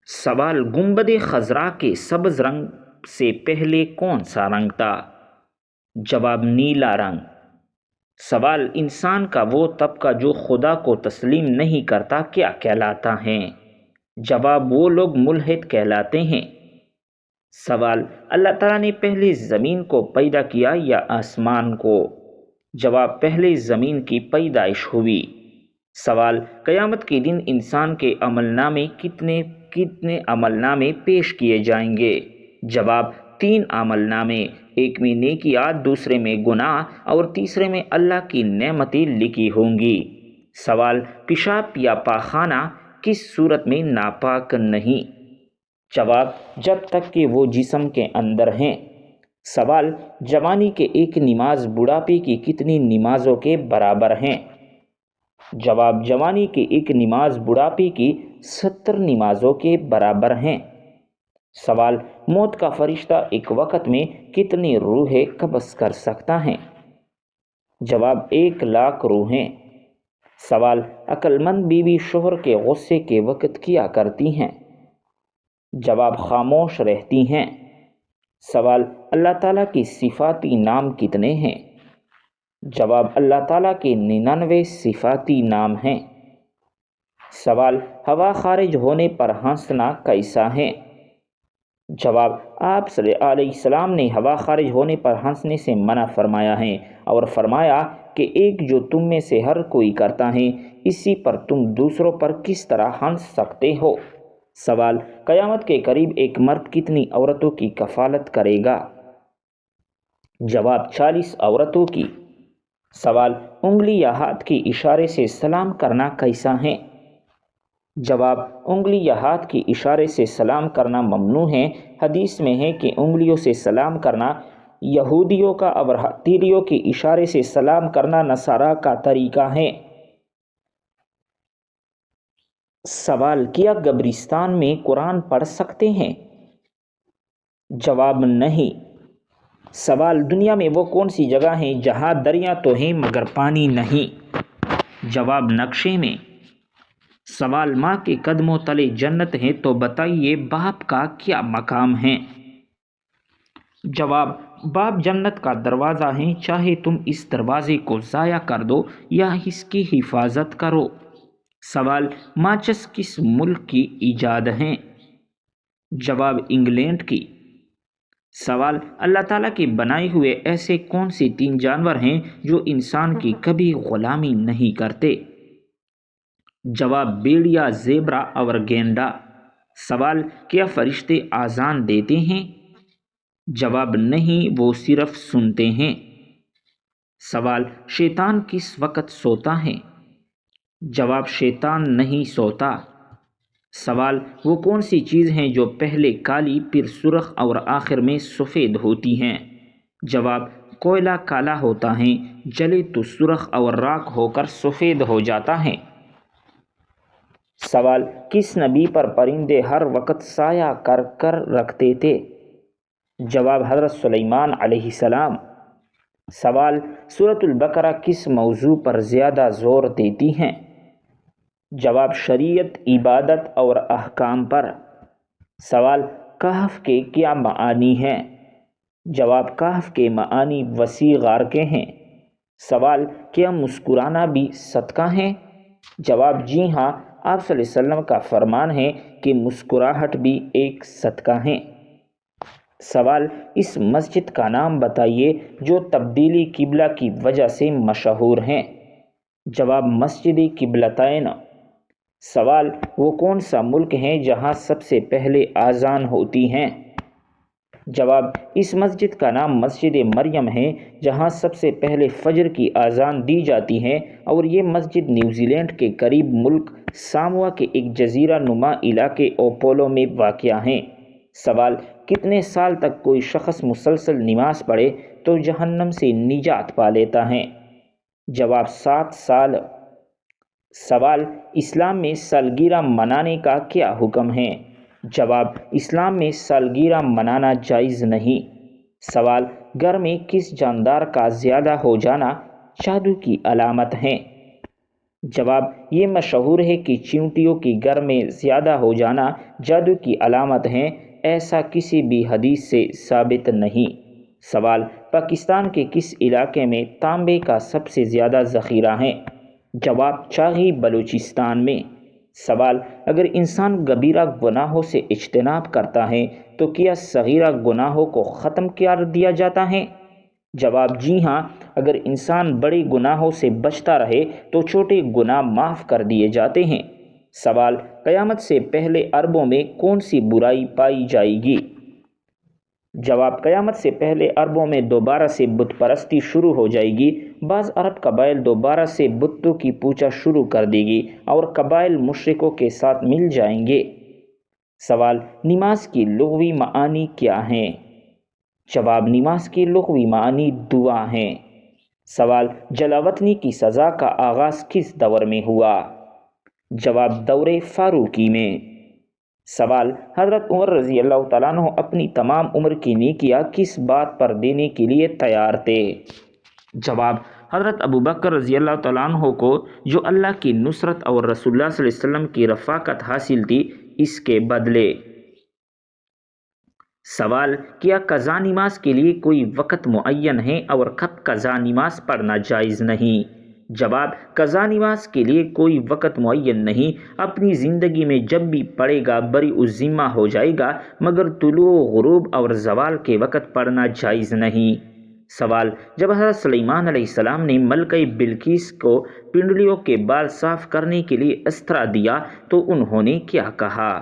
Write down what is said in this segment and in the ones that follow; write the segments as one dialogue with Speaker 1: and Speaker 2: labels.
Speaker 1: سوال: گنبد خضرا کے سبز رنگ سے پہلے کون سا رنگ تھا؟ جواب: نیلا رنگ۔ سوال: انسان کا وہ طبقہ جو خدا کو تسلیم نہیں کرتا کیا کہلاتا ہے؟ جواب: وہ لوگ ملحد کہلاتے ہیں۔ سوال: اللہ تعالیٰ نے پہلے زمین کو پیدا کیا یا آسمان کو؟ جواب: پہلے زمین کی پیدائش ہوئی۔ سوال: قیامت کے دن انسان کے عمل نامے کتنے عمل نامے پیش کیے جائیں گے؟ جواب: 3 عمل نامے، ایک میں نیکیات، دوسرے میں گناہ اور تیسرے میں اللہ کی نعمتیں لکھی ہوں گی۔ سوال: پیشاب یا پاخانہ کس صورت میں ناپاک نہیں؟ جواب: جب تک کہ وہ جسم کے اندر ہیں۔ سوال: جوانی کی ایک نماز بڑھاپے کی کتنی نمازوں کے برابر ہیں؟ جواب: جوانی کی ایک نماز بڑھاپے کی 70 نمازوں کے برابر ہیں۔ سوال: موت کا فرشتہ ایک وقت میں کتنی روحیں قبض کر سکتا ہے؟ جواب: 1,00,000 روحیں۔ سوال: عقل مند بیوی شوہر کے غصے کے وقت کیا کرتی ہیں؟ جواب: خاموش رہتی ہیں۔ سوال: اللہ تعالیٰ کے صفاتی نام کتنے ہیں؟ جواب: اللہ تعالیٰ کے 99 صفاتی نام ہیں۔ سوال: ہوا خارج ہونے پر ہنسنا کیسا ہے؟ جواب: آپ صلی اللہ علیہ وسلم نے ہوا خارج ہونے پر ہنسنے سے منع فرمایا ہے اور فرمایا کہ ایک جو تم میں سے ہر کوئی کرتا ہے اسی پر تم دوسروں پر کس طرح ہنس سکتے ہو؟ سوال: قیامت کے قریب ایک مرد کتنی عورتوں کی کفالت کرے گا؟ جواب: 40 عورتوں کی۔ سوال: انگلی یا ہاتھ کے اشارے سے سلام کرنا کیسا ہے؟ جواب: انگلی یا ہاتھ کے اشارے سے سلام کرنا ممنوع ہے۔ حدیث میں ہے کہ انگلیوں سے سلام کرنا یہودیوں کا اور ہتھیلیوں کے اشارے سے سلام کرنا نصارہ کا طریقہ ہے۔ سوال: کیا قبرستان میں قرآن پڑھ سکتے ہیں؟ جواب: نہیں۔ سوال: دنیا میں وہ کون سی جگہ ہے جہاں دریا تو ہیں مگر پانی نہیں؟ جواب: نقشے میں۔ سوال: ماں کے قدموں تلے جنت ہے تو بتائیے باپ کا کیا مقام ہے؟ جواب: باپ جنت کا دروازہ ہے، چاہے تم اس دروازے کو ضائع کر دو یا اس کی حفاظت کرو۔ سوال: ماچس کس ملک کی ایجاد ہے؟ جواب: انگلینڈ کی۔ سوال: اللہ تعالیٰ کے بنائے ہوئے ایسے کون سے 3 جانور ہیں جو انسان کی کبھی غلامی نہیں کرتے؟ جواب: بھیڑیا، زیبرا اور گینڈا۔ سوال: کیا فرشتے اذان دیتے ہیں؟ جواب: نہیں، وہ صرف سنتے ہیں۔ سوال: شیطان کس وقت سوتا ہے؟ جواب: شیطان نہیں سوتا۔ سوال: وہ کون سی چیز ہیں جو پہلے کالی پھر سرخ اور آخر میں سفید ہوتی ہیں؟ جواب: کوئلہ کالا ہوتا ہے، جلے تو سرخ اور راکھ ہو کر سفید ہو جاتا ہے۔ سوال: کس نبی پر پرندے ہر وقت سایہ کر کر رکھتے تھے؟ جواب: حضرت سلیمان علیہ السلام۔ سوال: سورۃ البقرہ کس موضوع پر زیادہ زور دیتی ہے؟ جواب: شریعت، عبادت اور احکام پر۔ سوال: کہف کے کیا معانی ہیں؟ جواب: کہف کے معانی وسیع غار کے ہیں۔ سوال: کیا مسکرانا بھی صدقہ ہے؟ جواب: جی ہاں، آپ صلی اللہ علیہ وسلم کا فرمان ہے کہ مسکراہٹ بھی ایک صدقہ ہے۔ سوال: اس مسجد کا نام بتائیے جو تبدیلی قبلہ کی وجہ سے مشہور ہے۔ جواب: مسجد قبلتین۔ سوال: وہ کون سا ملک ہے جہاں سب سے پہلے اذان ہوتی ہے؟ جواب: اس مسجد کا نام مسجد مریم ہے جہاں سب سے پہلے فجر کی اذان دی جاتی ہے اور یہ مسجد نیوزی لینڈ کے قریب ملک ساموا کے ایک جزیرہ نما علاقے اوپولو میں واقع ہے۔ سوال: کتنے سال تک کوئی شخص مسلسل نماز پڑھے تو جہنم سے نجات پا لیتا ہے؟ جواب: 7 سال۔ سوال: اسلام میں سالگرہ منانے کا کیا حکم ہے؟ جواب: اسلام میں سالگرہ منانا جائز نہیں۔ سوال: گھر میں کس جاندار کا زیادہ ہو جانا جادو کی علامت ہے؟ جواب: یہ مشہور ہے کہ چیونٹیوں کی گھر میں زیادہ ہو جانا جادو کی علامت ہے، ایسا کسی بھی حدیث سے ثابت نہیں۔ سوال: پاکستان کے کس علاقے میں تانبے کا سب سے زیادہ ذخیرہ ہے؟ جواب: چاغی بلوچستان میں۔ سوال: اگر انسان کبیرہ گناہوں سے اجتناب کرتا ہے تو کیا صغیرہ گناہوں کو ختم کر دیا جاتا ہے؟ جواب: جی ہاں، اگر انسان بڑے گناہوں سے بچتا رہے تو چھوٹے گناہ معاف کر دیے جاتے ہیں۔ سوال: قیامت سے پہلے عربوں میں کون سی برائی پائی جائے گی؟ جواب: قیامت سے پہلے عربوں میں دوبارہ سے بت پرستی شروع ہو جائے گی۔ بعض عرب قبائل دوبارہ سے بتوں کی پوجا شروع کر دے گی اور قبائل مشرکوں کے ساتھ مل جائیں گے۔ سوال: نماز کی لغوی معانی کیا ہیں؟ جواب: نماز کی لغوی معنی دعا ہیں۔ سوال: جلاوطنی کی سزا کا آغاز کس دور میں ہوا؟ جواب: دور فاروقی میں۔ سوال: حضرت عمر رضی اللہ تعالیٰ عنہ اپنی تمام عمر کی نیکیاں کس بات پر دینے کے لیے تیار تھے؟ جواب: حضرت ابوبکر رضی اللہ تعالیٰ عنہ کو جو اللہ کی نصرت اور رسول اللہ صلی اللہ علیہ وسلم کی رفاقت حاصل تھی، اس کے بدلے۔ سوال: کیا قضا نماز کے لیے کوئی وقت معین ہے اور کب قضا نماز پڑھنا جائز نہیں؟ جواب: قضا نماز کے لیے کوئی وقت معین نہیں، اپنی زندگی میں جب بھی پڑھے گا بری الذمہ ہو جائے گا، مگر طلوع غروب اور زوال کے وقت پڑھنا جائز نہیں۔ سوال: جب حضرت سلیمان علیہ السلام نے ملکہ بلقیس کو پنڈلیوں کے بال صاف کرنے کے لیے استرا دیا تو انہوں نے کیا کہا؟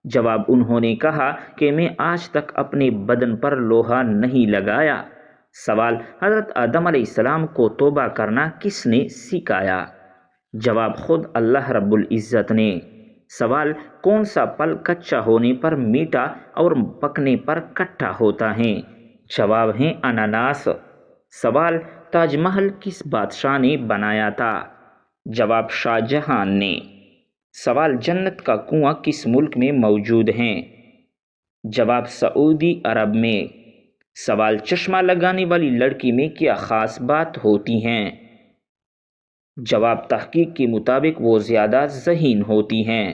Speaker 1: جواب: انہوں نے کہا کہ میں آج تک اپنے بدن پر لوہا نہیں لگایا۔ سوال: حضرت آدم علیہ السلام کو توبہ کرنا کس نے سکھایا؟ جواب: خود اللہ رب العزت نے۔ سوال: کون سا پھل کچا ہونے پر میٹھا اور پکنے پر کھٹا ہوتا ہے؟ جواب ہے اناناس۔ سوال: تاج محل کس بادشاہ نے بنایا تھا؟ جواب: شاہ جہاں نے۔ سوال: جنت کا کنواں کس ملک میں موجود ہے؟ جواب: سعودی عرب میں۔ سوال: چشمہ لگانے والی لڑکی میں کیا خاص بات ہوتی ہیں؟ جواب: تحقیق کے مطابق وہ زیادہ ذہین ہوتی ہیں۔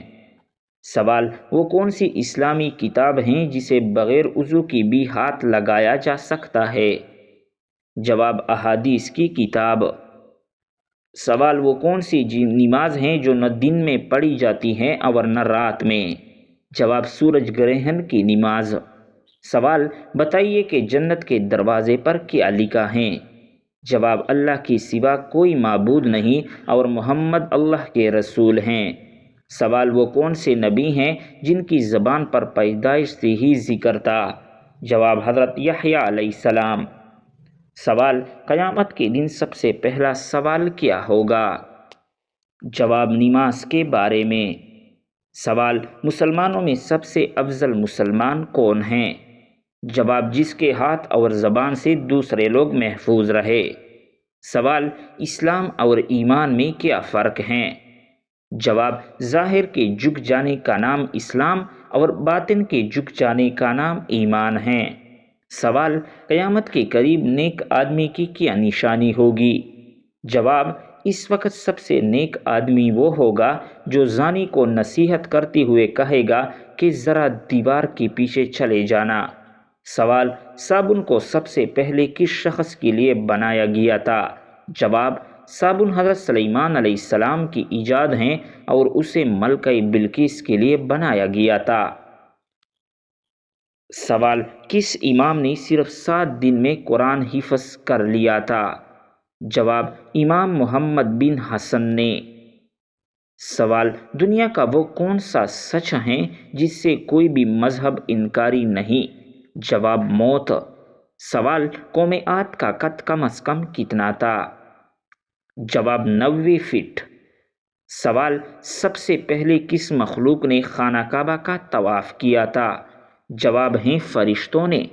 Speaker 1: سوال: وہ کون سی اسلامی کتاب ہیں جسے بغیر وضو کی بھی ہاتھ لگایا جا سکتا ہے؟ جواب: احادیث کی کتاب۔ سوال: وہ کون سی نماز ہیں جو نہ دن میں پڑھی جاتی ہیں اور نہ رات میں؟ جواب: سورج گرہن کی نماز۔ سوال: بتائیے کہ جنت کے دروازے پر کیا لکھا ہے؟ جواب: اللہ کے سوا کوئی معبود نہیں اور محمد اللہ کے رسول ہیں۔ سوال: وہ کون سے نبی ہیں جن کی زبان پر پیدائش سے ہی ذکر تھا؟ جواب: حضرت یحییٰ علیہ السلام۔ سوال: قیامت کے دن سب سے پہلا سوال کیا ہوگا؟ جواب: نماز کے بارے میں۔ سوال: مسلمانوں میں سب سے افضل مسلمان کون ہیں؟ جواب: جس کے ہاتھ اور زبان سے دوسرے لوگ محفوظ رہے۔ سوال: اسلام اور ایمان میں کیا فرق ہے؟ جواب: ظاہر کے جھک جانے کا نام اسلام اور باطن کے جھک جانے کا نام ایمان ہے۔ سوال: قیامت کے قریب نیک آدمی کی کیا نشانی ہوگی؟ جواب: اس وقت سب سے نیک آدمی وہ ہوگا جو زانی کو نصیحت کرتے ہوئے کہے گا کہ ذرا دیوار کے پیچھے چلے جانا۔ سوال: صابن کو سب سے پہلے کس شخص کے لیے بنایا گیا تھا؟ جواب: صابن حضرت سلیمان علیہ السلام کی ایجاد ہیں اور اسے ملکہ بلقیس کے لیے بنایا گیا تھا۔ سوال: کس امام نے صرف 7 دن میں قرآن حفظ کر لیا تھا؟ جواب: امام محمد بن حسن نے۔ سوال: دنیا کا وہ کون سا سچ ہے جس سے کوئی بھی مذہب انکاری نہیں؟ جواب: موت۔ سوال: قوم عاد کا قد کم از کم کتنا تھا؟ جواب: 90 فٹ۔ سوال: سب سے پہلے کس مخلوق نے خانہ کعبہ کا طواف کیا تھا؟ جواب ہے فرشتوں نے۔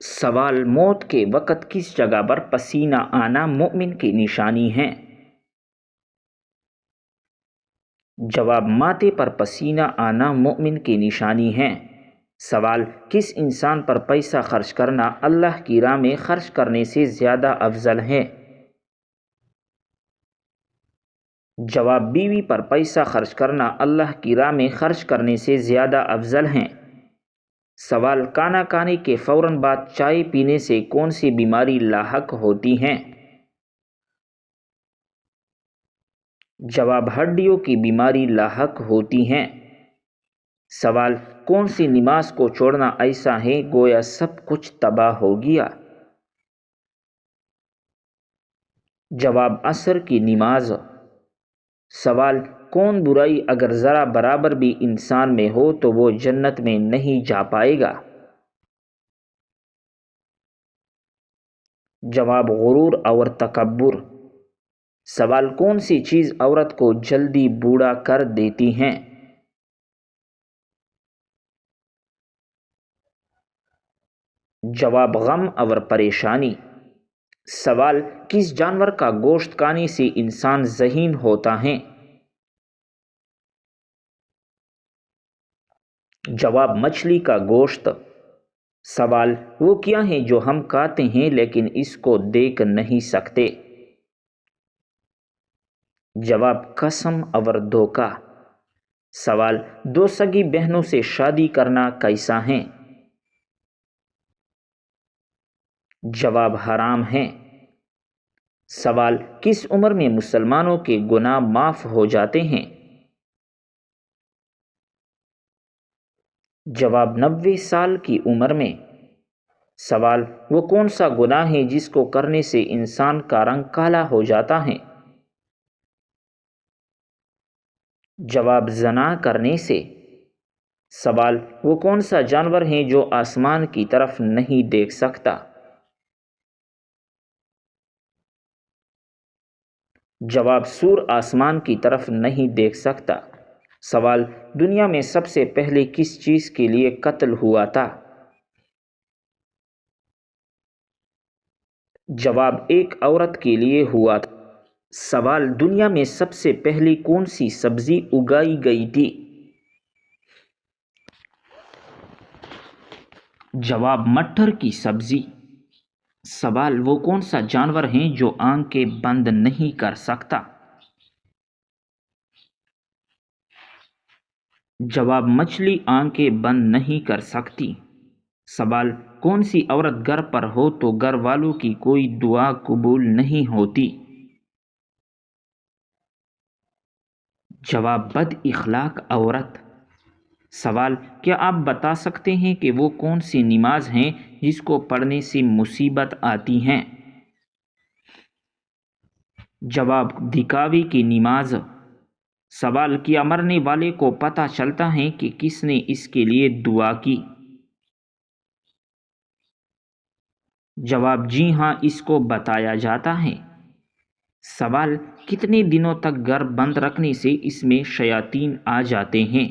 Speaker 1: سوال: موت کے وقت کس جگہ پر پسینہ آنا مومن کی نشانی ہے؟ جواب: ماتھے پر پسینہ آنا مومن کی نشانی ہے۔ سوال: کس انسان پر پیسہ خرچ کرنا اللہ کی راہ میں خرچ کرنے سے زیادہ افضل ہے؟ جواب: بیوی پر پیسہ خرچ کرنا اللہ کی راہ میں خرچ کرنے سے زیادہ افضل ہیں۔ سوال: کھانا کھانے کے فوراً بعد چائے پینے سے کون سی بیماری لاحق ہوتی ہیں؟ جواب: ہڈیوں کی بیماری لاحق ہوتی ہیں۔ سوال: کون سی نماز کو چھوڑنا ایسا ہے گویا سب کچھ تباہ ہو گیا؟ جواب: عصر کی نماز۔ سوال: کون برائی اگر ذرا برابر بھی انسان میں ہو تو وہ جنت میں نہیں جا پائے گا؟ جواب: غرور اور تکبر۔ سوال: کون سی چیز عورت کو جلدی بوڑھا کر دیتی ہیں؟ جواب: غم اور پریشانی۔ سوال: کس جانور کا گوشت کھانے سے انسان ذہین ہوتا ہے؟ جواب: مچھلی کا گوشت۔ سوال: وہ کیا ہیں جو ہم کھاتے ہیں لیکن اس کو دیکھ نہیں سکتے؟ جواب: قسم اور دھوکہ۔ سوال: دو سگی بہنوں سے شادی کرنا کیسا ہے؟ جواب: حرام ہے۔ سوال: کس عمر میں مسلمانوں کے گناہ معاف ہو جاتے ہیں؟ جواب: 90 سال کی عمر میں۔ سوال: وہ کون سا گناہ ہے جس کو کرنے سے انسان کا رنگ کالا ہو جاتا ہے؟ جواب: زنا کرنے سے۔ سوال: وہ کون سا جانور ہے جو آسمان کی طرف نہیں دیکھ سکتا؟ جواب: سور آسمان کی طرف نہیں دیکھ سکتا۔ سوال: دنیا میں سب سے پہلے کس چیز کے لیے قتل ہوا تھا؟ جواب: ایک عورت کے لیے ہوا تھا۔ سوال: دنیا میں سب سے پہلے کون سی سبزی اگائی گئی تھی؟ جواب: مٹر کی سبزی۔ سوال: وہ کون سا جانور ہے جو آنکھیں بند نہیں کر سکتا؟ جواب: مچھلی آنکھیں بند نہیں کر سکتی۔ سوال: کون سی عورت گھر پر ہو تو گھر والوں کی کوئی دعا قبول نہیں ہوتی؟ جواب: بد اخلاق عورت۔ سوال: کیا آپ بتا سکتے ہیں کہ وہ کون سی نماز ہیں جس کو پڑھنے سے مصیبت آتی ہیں؟ جواب: دکھاوے کی نماز۔ سوال: کیا مرنے والے کو پتہ چلتا ہے کہ کس نے اس کے لیے دعا کی؟ جواب: جی ہاں، اس کو بتایا جاتا ہے۔ سوال: کتنے دنوں تک گھر بند رکھنے سے اس میں شیاطین آ جاتے ہیں؟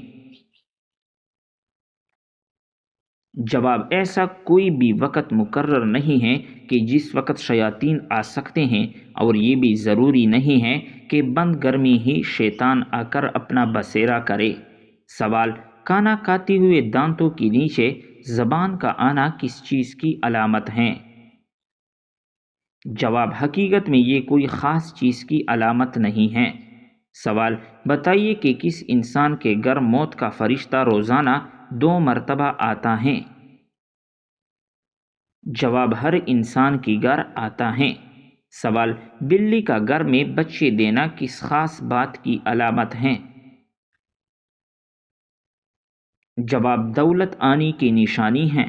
Speaker 1: جواب: ایسا کوئی بھی وقت مقرر نہیں ہے کہ جس وقت شیاطین آ سکتے ہیں، اور یہ بھی ضروری نہیں ہے کہ بند گھر میں ہی شیطان آ کر اپنا بسیرا کرے۔ سوال: کھانا کھاتے ہوئے دانتوں کے نیچے زبان کا آنا کس چیز کی علامت ہے؟ جواب: حقیقت میں یہ کوئی خاص چیز کی علامت نہیں ہے۔ سوال: بتائیے کہ کس انسان کے گھر موت کا فرشتہ روزانہ 2 مرتبہ آتا ہے؟ جواب: ہر انسان کی گھر آتا ہے۔ سوال: بلی کا گھر میں بچے دینا کس خاص بات کی علامت ہے؟ جواب: دولت آنے کی نشانی ہے۔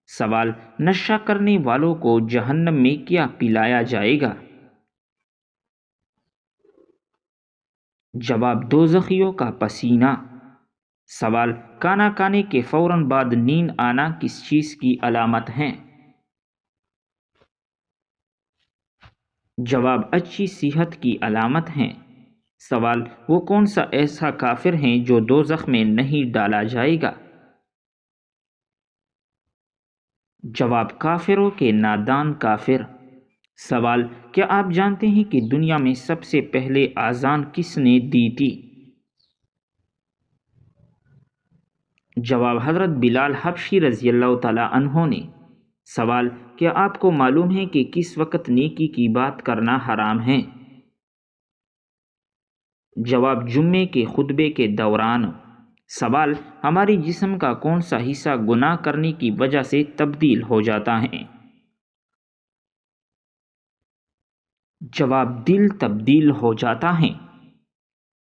Speaker 1: سوال: نشہ کرنے والوں کو جہنم میں کیا پلایا جائے گا؟ جواب: دوزخیوں کا پسینہ۔ سوال: کھانا کھانے کے فوراً بعد نیند آنا کس چیز کی علامت ہے؟ جواب: اچھی صحت کی علامت ہے۔ سوال: وہ کون سا ایسا کافر ہے جو دوزخ میں نہیں ڈالا جائے گا؟ جواب: کافروں کے نادان کافر۔ سوال: کیا آپ جانتے ہیں کہ دنیا میں سب سے پہلے اذان کس نے دی تھی؟ جواب: حضرت بلال حبشی رضی اللہ تعالیٰ عنہ نے۔ سوال: کیا آپ کو معلوم ہے کہ کس وقت نیکی کی بات کرنا حرام ہے؟ جواب جمعے کے خطبے کے دوران۔ سوال ہماری جسم کا کون سا حصہ گناہ کرنے کی وجہ سے تبدیل ہو جاتا ہے؟ جواب دل تبدیل ہو جاتا ہے۔